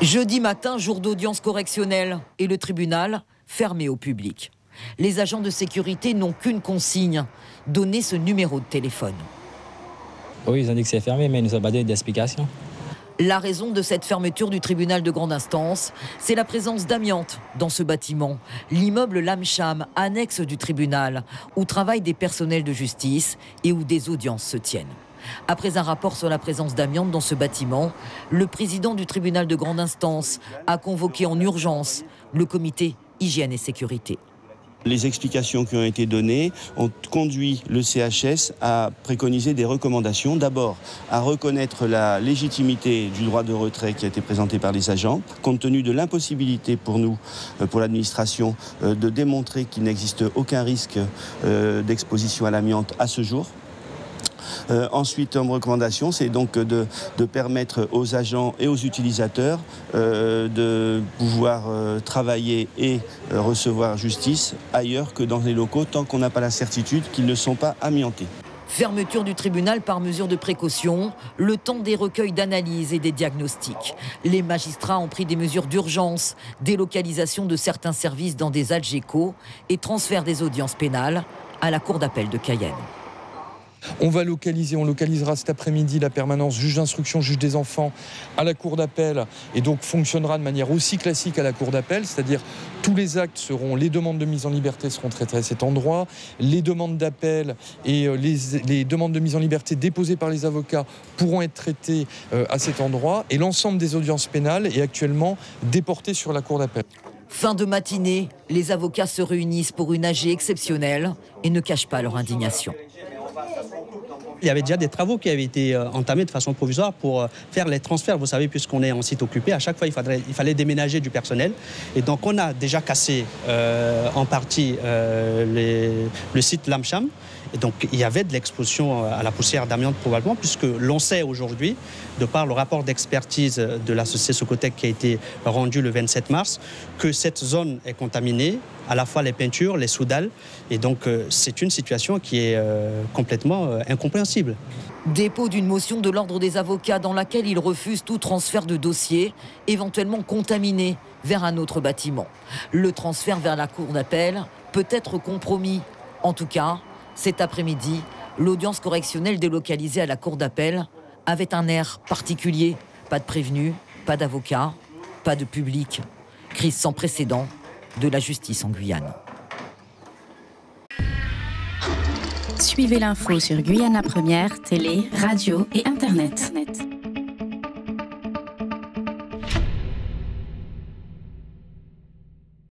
Jeudi matin, jour d'audience correctionnelle et le tribunal fermé au public. Les agents de sécurité n'ont qu'une consigne, donner ce numéro de téléphone. Oui, ils ont dit que c'est fermé, mais ils ne nous ont pas donné d'explication. La raison de cette fermeture du tribunal de grande instance, c'est la présence d'amiante dans ce bâtiment, l'immeuble Lamcham, annexe du tribunal, où travaillent des personnels de justice et où des audiences se tiennent. Après un rapport sur la présence d'amiante dans ce bâtiment, le président du tribunal de grande instance a convoqué en urgence le comité hygiène et sécurité. Les explications qui ont été données ont conduit le CHS à préconiser des recommandations. D'abord, à reconnaître la légitimité du droit de retrait qui a été présenté par les agents, compte tenu de l'impossibilité pour nous, pour l'administration, de démontrer qu'il n'existe aucun risque d'exposition à l'amiante à ce jour. Ensuite, en recommandation, c'est donc de permettre aux agents et aux utilisateurs de pouvoir travailler et recevoir justice ailleurs que dans les locaux, tant qu'on n'a pas la certitude qu'ils ne sont pas amiantés. Fermeture du tribunal par mesure de précaution, le temps des recueils d'analyse et des diagnostics. Les magistrats ont pris des mesures d'urgence, délocalisation de certains services dans des algécos et transfert des audiences pénales à la cour d'appel de Cayenne. On localisera cet après-midi la permanence juge d'instruction, juge des enfants à la cour d'appel et donc fonctionnera de manière aussi classique à la cour d'appel, c'est-à-dire tous les actes les demandes de mise en liberté seront traitées à cet endroit, les demandes d'appel et les demandes de mise en liberté déposées par les avocats pourront être traitées à cet endroit et l'ensemble des audiences pénales est actuellement déporté sur la cour d'appel. Fin de matinée, les avocats se réunissent pour une AG exceptionnelle et ne cachent pas leur indignation. Il y avait déjà des travaux qui avaient été entamés de façon provisoire pour faire les transferts. Vous savez, puisqu'on est en site occupé, à chaque fois, il fallait déménager du personnel. Et donc, on a déjà cassé en partie le site Lamcham. Et donc, il y avait de l'exposition à la poussière d'amiante probablement, puisque l'on sait aujourd'hui, de par le rapport d'expertise de la société Socotec qui a été rendu le 27 mars, que cette zone est contaminée, à la fois les peintures, les soudales. Et donc, c'est une situation qui est complètement incompréhensible. Dépôt d'une motion de l'ordre des avocats dans laquelle ils refusent tout transfert de dossier, éventuellement contaminé, vers un autre bâtiment. Le transfert vers la cour d'appel peut être compromis. En tout cas, cet après-midi, l'audience correctionnelle délocalisée à la cour d'appel avait un air particulier. Pas de prévenus, pas d'avocats, pas de public. Crise sans précédent de la justice en Guyane. Suivez l'info sur Guyana Première, télé, radio et Internet.